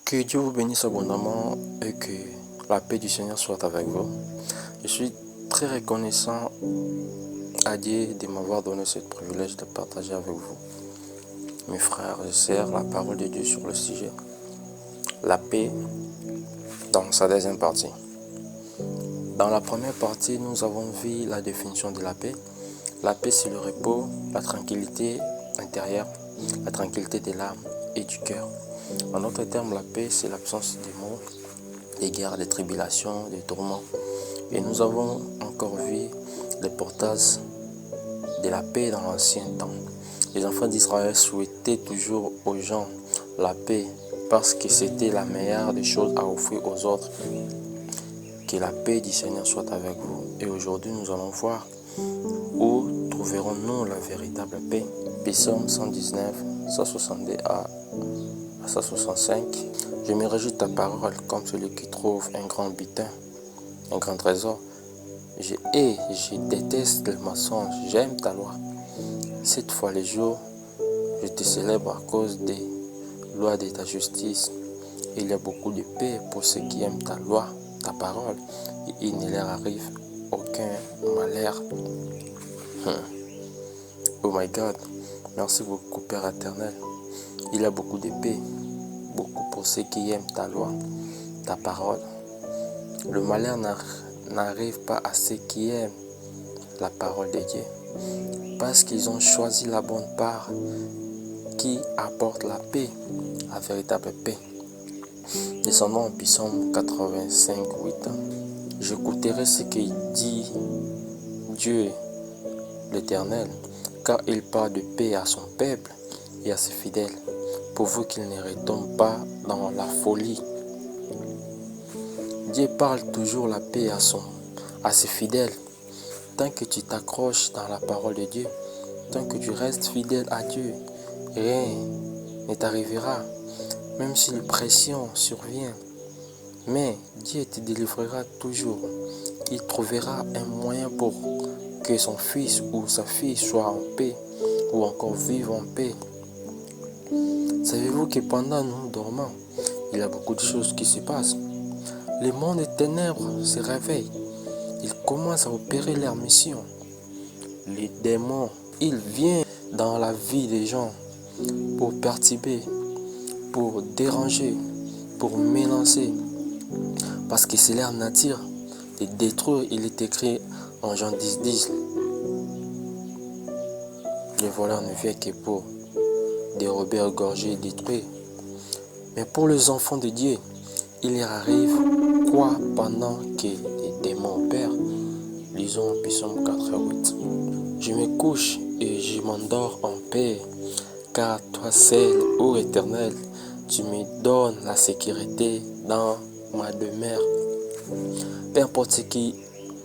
Que Dieu vous bénisse abondamment et que la paix du Seigneur soit avec vous. Je suis très reconnaissant à Dieu de m'avoir donné ce privilège de partager avec vous, mes frères et sœurs, la parole de Dieu sur le sujet. La paix dans sa deuxième partie. Dans la première partie, nous avons vu la définition de la paix. La paix, c'est le repos, la tranquillité intérieure, la tranquillité de l'âme et du cœur. En d'autres termes, la paix, c'est l'absence des maux, des guerres, des tribulations, des tourments. Et nous avons encore vu les portages de la paix dans l'ancien temps. Les enfants d'Israël souhaitaient toujours aux gens la paix parce que c'était la meilleure des choses à offrir aux autres. Que la paix du Seigneur soit avec vous. Et aujourd'hui, nous allons voir où trouverons-nous la véritable paix. Psaume 119, 162 à 165. Je me réjouis de ta parole comme celui qui trouve un grand butin, un grand trésor. Je hais, je déteste le mensonge, j'aime ta loi. Cette fois les jours, je te célèbre à cause des lois de ta justice. Il y a beaucoup de paix pour ceux qui aiment ta loi, ta parole, et il ne leur arrive aucun malheur. Oh my God, merci beaucoup Père éternel. Il y a beaucoup de paix, beaucoup pour ceux qui aiment ta loi, ta parole. Le malheur n'arrive pas à ceux qui aiment la parole de Dieu, parce qu'ils ont choisi la bonne part qui apporte la paix, la véritable paix. Descendons en Psaume 85, 8. J'écouterai ce que dit Dieu l'Éternel, car il parle de paix à son peuple et à ses fidèles, pourvu qu'il ne retombe pas dans la folie. Dieu parle toujours la paix à ses fidèles. Tant que tu t'accroches dans la parole de Dieu, tant que tu restes fidèle à Dieu, rien ne t'arrivera, même si une pression survient. Mais Dieu te délivrera toujours. Il trouvera un moyen pour que son fils ou sa fille soit en paix ou encore vive en paix. Savez-vous que pendant nous dormons, il y a beaucoup de choses qui se passent. Le monde des ténèbres se réveille. Ils commencent à opérer leur mission. Les démons, ils viennent dans la vie des gens pour perturber, pour déranger, pour menacer. Parce que c'est leur nature de détruire. Il est écrit en Jean 10, 10. Le voleur ne vient que pour dérober, égorger et détruire. Mais pour les enfants de Dieu, il leur arrive quoi pendant que les démons opèrent? Lisons Psaume 88. Je me couche et je m'endors en paix, car toi seul, ô Éternel, tu me donnes la sécurité dans ma demeure. Peu importe ce qui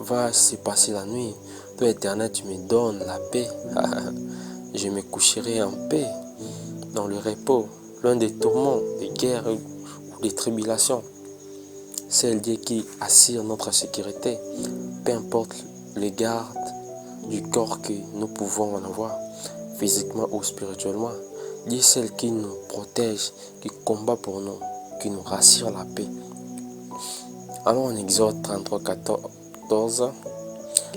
va se passer la nuit, toi Éternel, tu me donnes la paix. Je me coucherai en paix, dans le repos, loin des tourments, des guerres ou des tribulations. C'est Dieu qui assure notre sécurité, peu importe les gardes du corps que nous pouvons en avoir, physiquement ou spirituellement. Dieu est celle qui nous protège, qui combat pour nous, qui nous rassure la paix. Alors en Exode 33, 14,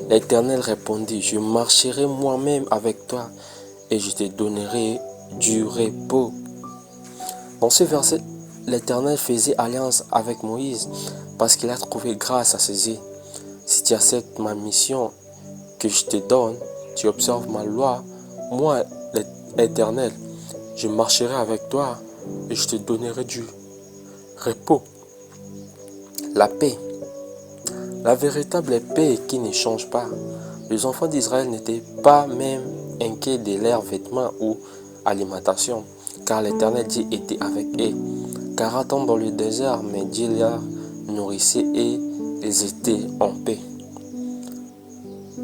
l'Éternel répondit, je marcherai moi-même avec toi et je te donnerai du repos. Dans ce verset, l'Éternel faisait alliance avec Moïse parce qu'il a trouvé grâce à ses yeux. Si tu acceptes ma mission que je te donne, tu observes ma loi, moi, l'Éternel, je marcherai avec toi et je te donnerai du repos. La paix. La véritable paix qui ne change pas. Les enfants d'Israël n'étaient pas même inquiets de leurs vêtements ou alimentation, car l'Éternel Dieu était avec eux. 40 ans dans le désert, mais Dieu les nourrissait et ils étaient en paix.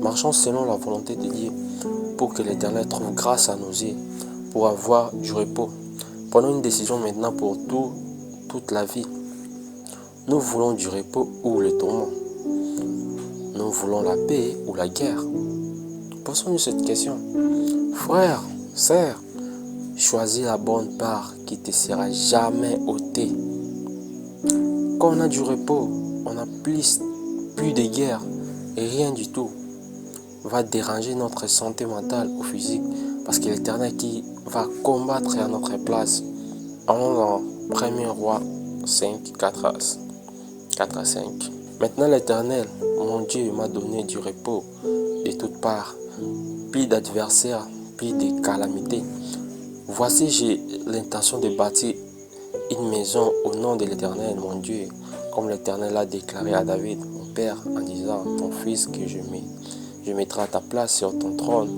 Marchons selon la volonté de Dieu pour que l'Éternel trouve grâce à nos yeux, pour avoir du repos. Prenons une décision maintenant pour toute la vie. Nous voulons du repos ou le tourment? Nous voulons la paix ou la guerre? Posons-nous cette question. Frère, sœur, choisis la bonne part qui ne te sera jamais ôtée. quand on a du repos, on n'a plus de guerre et rien du tout va déranger notre santé mentale ou physique parce que l'Éternel qui va combattre à notre place. Allons dans 1er Roi 5, 4 à 5. Maintenant l'Éternel, mon Dieu, m'a donné du repos de toutes parts, plus d'adversaires, plus de calamités. Voici, j'ai l'intention de bâtir une maison au nom de l'Éternel, mon Dieu, comme l'Éternel a déclaré à David, mon père, en disant, ton fils que je mettrai à ta place sur ton trône.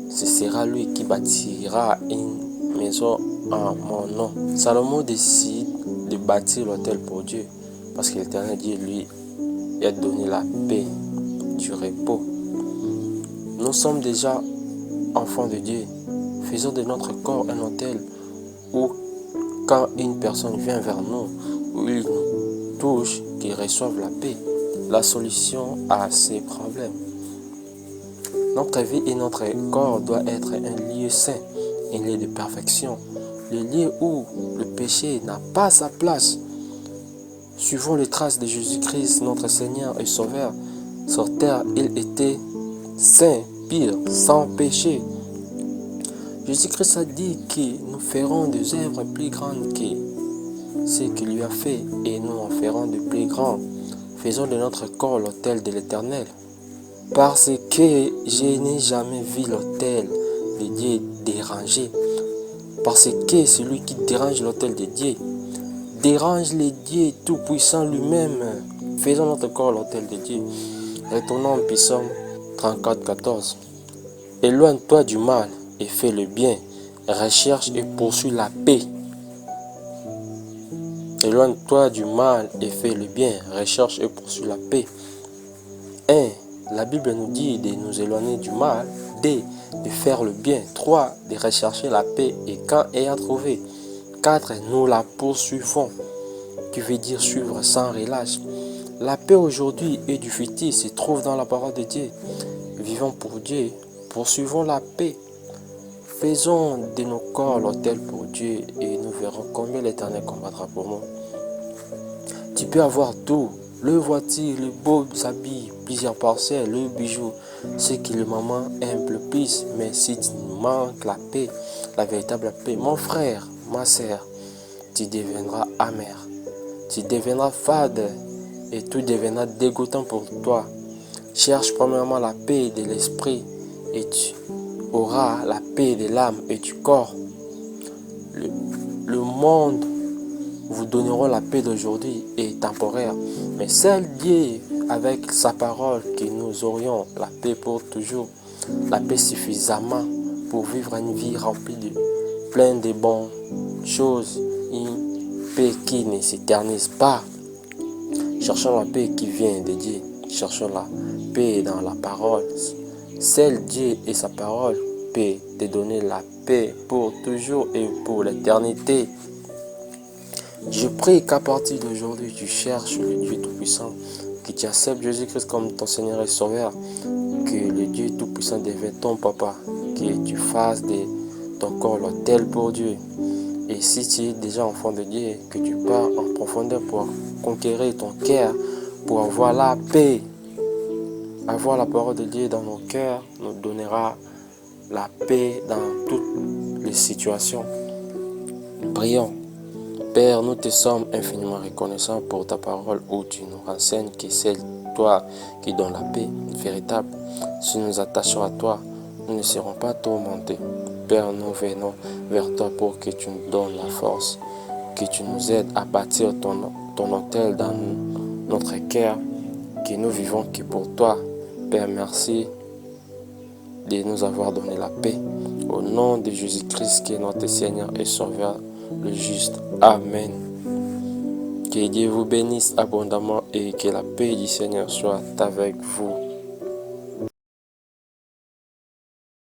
Ce sera lui qui bâtira une maison en mon nom. Salomon décide de bâtir l'autel pour Dieu, parce que l'Éternel Dieu lui a donné la paix, du repos. Nous sommes déjà enfants de Dieu. Faisons de notre corps un autel où quand une personne vient vers nous, où il nous touche, qu'il reçoive la paix, la solution à ses problèmes. Notre vie et notre corps doivent être un lieu saint, un lieu de perfection, le lieu où le péché n'a pas sa place. Suivons les traces de Jésus-Christ, notre Seigneur et Sauveur. Sur terre, il était saint, pur, sans péché. Jésus-Christ a dit que nous ferons des œuvres plus grandes que ce qu'il lui a fait, et nous en ferons de plus grands. Faisons de notre corps l'autel de l'Éternel. Parce que je n'ai jamais vu l'autel de Dieu dérangé. Parce que celui qui dérange l'autel de Dieu dérange le Dieu Tout-Puissant lui-même. Faisons notre corps l'autel de Dieu. Retournons au psaume 34, 14. Éloigne-toi du mal et fais le bien. Recherche et poursuis la paix. Éloigne-toi du mal et fais le bien. Recherche et poursuis la paix. 1. La Bible nous dit de nous éloigner du mal. 2. De faire le bien. 3. De rechercher la paix et quand ayant trouvé. 4. Nous la poursuivons. Qui veut dire suivre sans relâche. La paix aujourd'hui et du futur se trouve dans la parole de Dieu. Vivons pour Dieu. Poursuivons la paix. Faisons de nos corps l'autel pour Dieu et nous verrons combien l'Éternel combattra pour nous. Tu peux avoir tout, le voiture, le beau habits, plusieurs parcelles, le bijou, ce que le maman aime le plus. Mais si tu manques la paix, la véritable paix, mon frère, ma sœur, tu deviendras amer. Tu deviendras fade et tout deviendra dégoûtant pour toi. Cherche premièrement la paix de l'esprit et tu auras la paix de l'âme et du corps. Le monde vous donneront la paix d'aujourd'hui est temporaire, mais celle Dieu avec sa parole que nous aurions la paix pour toujours, la paix suffisamment pour vivre une vie remplie de pleine de bonnes choses, une paix qui ne s'éternise pas. Cherchons la paix qui vient de Dieu, cherchons la paix dans la parole. Seul Dieu et sa parole peut te donner la paix pour toujours et pour l'éternité. Je prie qu'à partir d'aujourd'hui, tu cherches le Dieu Tout-Puissant, que tu acceptes Jésus-Christ comme ton Seigneur et Sauveur, que le Dieu Tout-Puissant devienne ton papa, que tu fasses de ton corps l'autel pour Dieu. Et si tu es déjà enfant de Dieu, que tu pars en profondeur pour conquérir ton cœur, pour avoir la paix. Avoir la parole de Dieu dans nos cœurs nous donnera la paix dans toutes les situations. Prions. Père, nous te sommes infiniment reconnaissants pour ta parole où tu nous renseignes que c'est toi qui donnes la paix véritable. Si nous attachons à toi, nous ne serons pas tourmentés. Père, nous venons vers toi pour que tu nous donnes la force, que tu nous aides à bâtir ton autel dans notre cœur, que nous vivons que pour toi. Père, merci de nous avoir donné la paix. Au nom de Jésus-Christ qui est notre Seigneur et Sauveur, le juste. Amen. Que Dieu vous bénisse abondamment et que la paix du Seigneur soit avec vous.